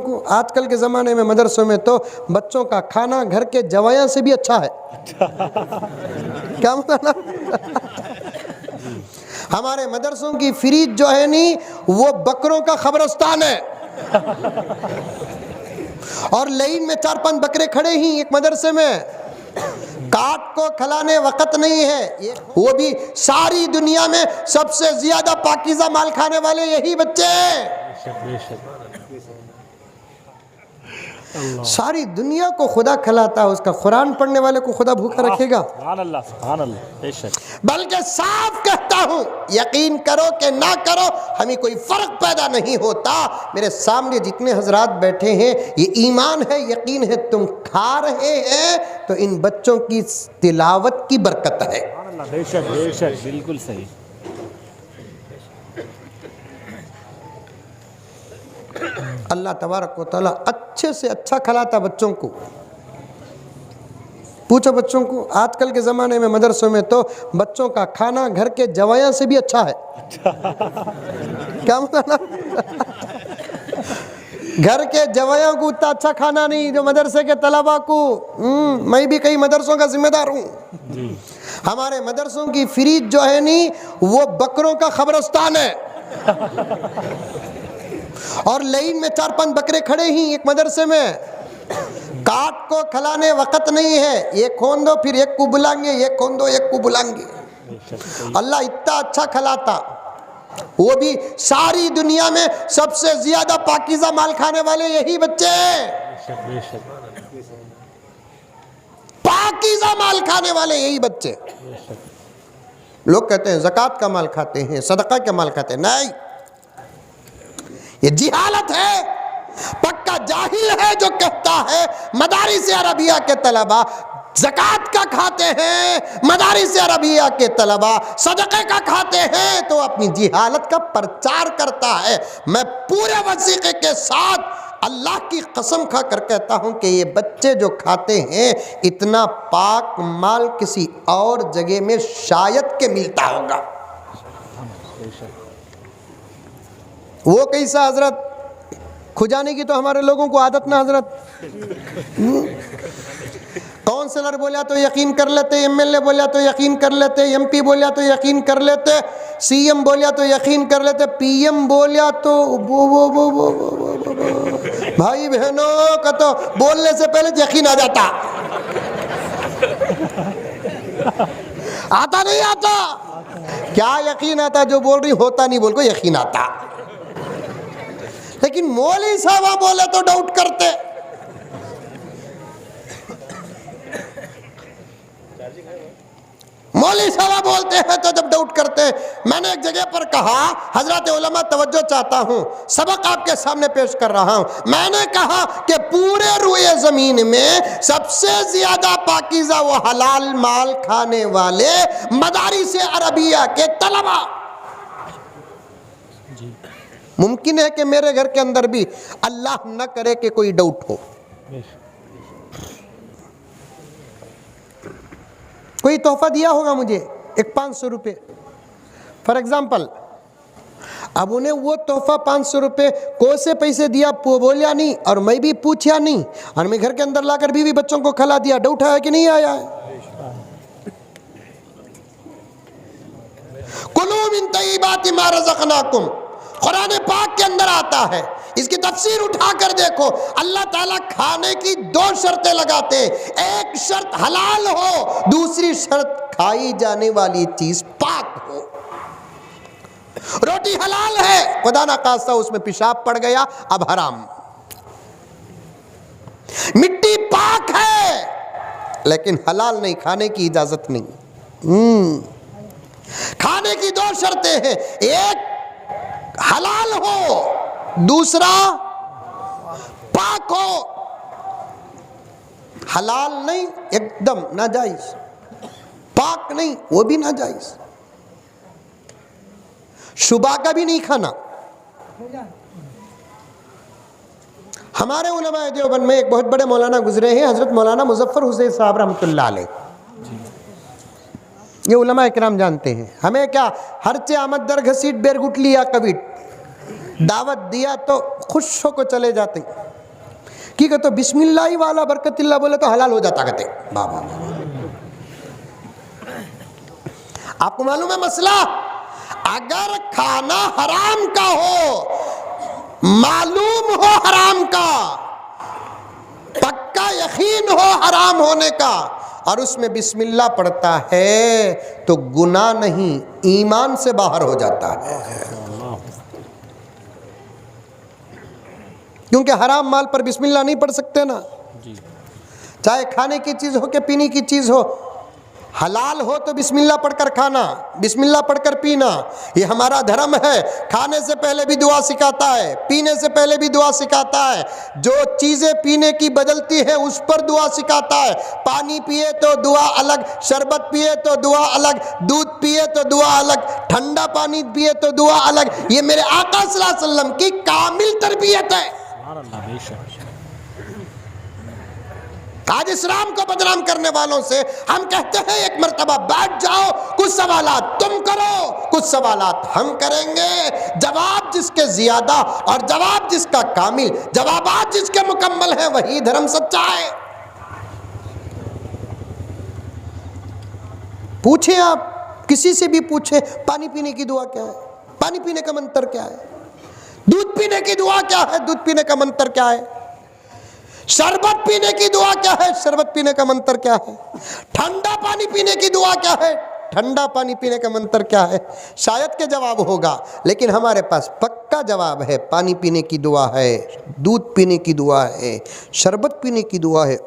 کو آج کل کے زمانے میں مدرسوں میں تو بچوں کا کھانا گھر کے جوایاں سے بھی اچھا ہے. کیا مطلب؟ ہمارے مدرسوں کی فریج جو ہے نہیں وہ بکروں کا قبرستان ہے. اور لائن میں 4-5 بکرے کھڑے ہی ایک مدرسے میں, کاٹ کو کھلانے وقت نہیں ہے. وہ بھی ساری دنیا میں سب سے زیادہ پاکیزہ مال کھانے والے یہی بچے ہیں. ساری دنیا کو خدا کھلاتا ہے, اس کا قرآن پڑھنے والے کو خدا بھوکا رکھے گا؟ سبحان اللہ سبحان اللہ. بلکہ صاف کہتا ہوں, یقین کرو کہ نہ کرو ہمیں کوئی فرق پیدا نہیں ہوتا. میرے سامنے جتنے حضرات بیٹھے ہیں یہ ایمان ہے, یقین ہے. تم کھا رہے ہیں تو ان بچوں کی تلاوت کی برکت ہے. بے شک بے شک, بالکل صحیح. اللہ تبارک و تعالیٰ اچھے سے اچھا کھلاتا بچوں کو. پوچھو بچوں کو, آج کل کے زمانے میں مدرسوں میں تو بچوں کا کھانا گھر کے جوایاں سے بھی اچھا ہے. کیا مطلب؟ گھر کے جوایاں کو اتنا اچھا کھانا نہیں جو مدرسے کے طلباء کو. میں بھی کئی مدرسوں کا ذمہ دار ہوں. ہمارے مدرسوں کی فریج جو ہے نہیں وہ بکروں کا قبرستان ہے. اور لائن میں 4-5 بکرے کھڑے ہی ایک مدرسے میں, کاٹ کو کھلانے وقت نہیں ہے. ایک کھون دو پھر ایک کو بلائیں گے, ایک کھون دو ایک کو بلائیں گے. اللہ اتنا اچھا کھلاتا, وہ بھی ساری دنیا میں سب سے زیادہ پاکیزہ مال کھانے والے یہی بچے ہیں. پاکیزہ مال کھانے والے یہی بچے. لوگ کہتے ہیں زکوٰۃ کا مال کھاتے ہیں, صدقہ کا مال کھاتے ہیں. نہیں, یہ جہالت ہے. پکا جاہل ہے جو کہتا ہے مدارس عربیہ کے طلباء زکوٰۃ کا کھاتے ہیں, مدارس عربیہ کے طلباء صدقے کا کھاتے ہیں, تو اپنی جہالت کا پرچار کرتا ہے. میں پورے وثیقے کے ساتھ اللہ کی قسم کھا کر کہتا ہوں کہ یہ بچے جو کھاتے ہیں اتنا پاک مال کسی اور جگہ میں شاید کہ ملتا ہوگا. وہ کیسا حضرت؟ کھجانے کی تو ہمارے لوگوں کو عادت نہ حضرت. کونسلر بولیا تو یقین کر لیتے, ایم ایل اے بولیا تو یقین کر لیتے, ایم پی بولیا تو یقین کر لیتے, سی ایم بولیا تو یقین کر لیتے, پی ایم بولیا تو بھائی بہنوں کا تو بولنے سے پہلے یقین آ جاتا. آتا نہیں آتا؟ کیا یقین آتا؟ جو بول رہی ہوتا نہیں بول کو یقین آتا. لیکن مولوی صاحب بولے تو ڈاؤٹ کرتے. مولوی صاحب بولتے ہیں تو جب ڈاؤٹ کرتے ہیں. میں نے ایک جگہ پر کہا, حضرات علماء توجہ چاہتا ہوں, سبق آپ کے سامنے پیش کر رہا ہوں. میں نے کہا کہ پورے روئے زمین میں سب سے زیادہ پاکیزہ و حلال مال کھانے والے مدارس عربیہ کے طلباء. ممکن ہے کہ میرے گھر کے اندر بھی اللہ نہ کرے کہ کوئی ڈاؤٹ ہو, کوئی تحفہ دیا ہوگا مجھے, ایک 500 روپے فار ایگزامپل. اب انہیں وہ تحفہ 500 روپے کو سے پیسے دیا, بولیا نہیں اور میں بھی پوچھا نہیں, اور میں گھر کے اندر لا کر بیوی بچوں کو کھلا دیا. ڈاؤٹ آیا کہ نہیں آیا ہے؟ کلوا من طیبات ما رزقناکم, قرآن پاک کے اندر آتا ہے. اس کی تفسیر اٹھا کر دیکھو, اللہ تعالیٰ کھانے کی 2 شرطیں لگاتے ہیں. ایک شرط حلال ہو, دوسری شرط کھائی جانے والی چیز پاک ہو. روٹی حلال ہے, خدا نہ خواستہ اس میں پیشاب پڑ گیا, اب حرام. مٹی پاک ہے لیکن حلال نہیں, کھانے کی اجازت نہیں. کھانے کی 2 شرطیں ہیں, ایک حلال ہو, دوسرا پاک ہو. حلال نہیں ایک دم ناجائز, پاک نہیں وہ بھی ناجائز. شبہ کا بھی نہیں کھانا. ہمارے علماء دیوبند میں ایک بہت بڑے مولانا گزرے ہیں, حضرت مولانا مظفر حسین صاحب رحمۃ اللہ علیہ. یہ علماء اکرام جانتے ہیں. ہمیں کیا ہرچے آمد در گھسیٹ بیر گٹ لیا کبیٹ, دعوت دیا تو خوش ہو کو چلے جاتے ہیں. کی کہتے بسم اللہ والا برکت اللہ بولے تو حلال ہو جاتا کہتے بابا. آپ کو معلوم ہے مسئلہ؟ اگر کھانا حرام کا ہو، معلوم ہو حرام کا، پکا یقین ہو حرام ہونے کا، اور اس میں بسم اللہ پڑھتا ہے تو گناہ نہیں، ایمان سے باہر ہو جاتا ہے. کیونکہ حرام مال پر بسم اللہ نہیں پڑھ سکتے نا. چاہے کھانے کی چیز ہو کہ پینے کی چیز ہو، حلال ہو تو بسم اللہ پڑھ کر کھانا، بسم اللہ پڑھ کر پینا، یہ ہمارا دھرم ہے. کھانے سے پہلے بھی دعا سکھاتا ہے، پینے سے پہلے بھی دعا سکھاتا ہے، جو چیزیں پینے کی بدلتی ہیں اس پر دعا سکھاتا ہے. پانی پیے تو دعا الگ، شربت پیے تو دعا الگ، دودھ پیے تو دعا الگ، ٹھنڈا پانی پیے تو دعا الگ. یہ میرے آقا صلی اللہ علیہ وسلم کی کامل تربیت ہے. آج اسلام کو بدنام کرنے والوں سے ہم کہتے ہیں ایک مرتبہ بیٹھ جاؤ، کچھ سوالات تم کرو، کچھ سوالات ہم کریں گے. جواب جس کے زیادہ اور جواب جس کا کامل، جوابات جس کے مکمل ہیں، وہی دھرم سچا ہے. پوچھیں، آپ کسی سے بھی پوچھیں پانی پینے کی دعا کیا ہے، پانی پینے کا منتر کیا ہے، دودھ پینے کی دعا کیا ہے، دودھ پینے کا منتر کیا ہے، شربت پینے کی دعا کیا ہے، شربت پینے کا منتر کیا ہے، ٹھنڈا پانی پینے کی دعا کیا ہے، ٹھنڈا پانی پینے کا منتر کیا ہے. شاید کہ جواب ہوگا، لیکن ہمارے پاس پکا جواب ہے. پانی پینے کی دعا ہے، دودھ پینے کی دعا ہے، شربت پینے کی دعا ہے.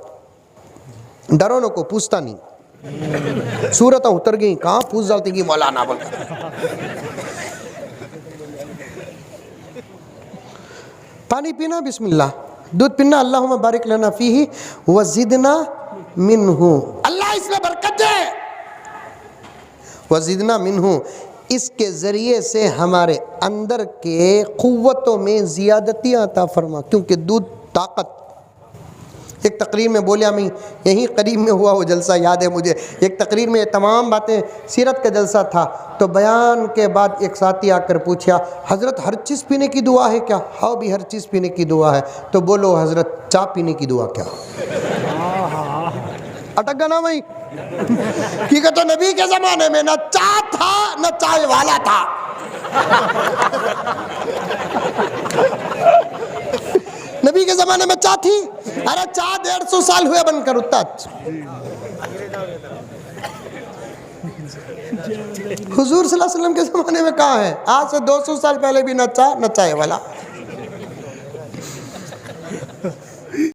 ڈرونوں کو پوچھتا نہیں، صورتیں اتر گئیں، کہاں پوچھ ڈالتی گی مولانا بول کر. پانی پینا بسم اللہ، دودھ پینا اللہم بارک لنا فیہ وزدنا منہ، اللہ اس میں برکت دے، وزدنا منہ. اس کے ذریعے سے ہمارے اندر کے قوتوں میں زیادتیاں عطا فرما. کیونکہ دودھ طاقت. ایک تقریر میں بولیا، میں یہیں قریب میں ہوا وہ جلسہ یاد ہے مجھے. ایک تقریر میں یہ تمام باتیں، سیرت کا جلسہ تھا، تو بیان کے بعد ایک ساتھی آ کر پوچھا حضرت ہر چیز پینے کی دعا ہے کیا؟ ہاں بھی ہر چیز پینے کی دعا ہے. تو بولو حضرت چائے پینے کی دعا کیا؟ اٹک گا نا بھائی. کیونکہ تو نبی کے زمانے میں نہ چائے تھا نہ چائے والا تھا. نبی کے زمانے میں چائے تھی؟ ارے چائے 150 سال ہوئے بن کر اتا. حضور صلی اللہ علیہ وسلم کے زمانے میں کہاں ہے؟ آج سے 200 سال پہلے بھی نہ چائے نہ چائے والا.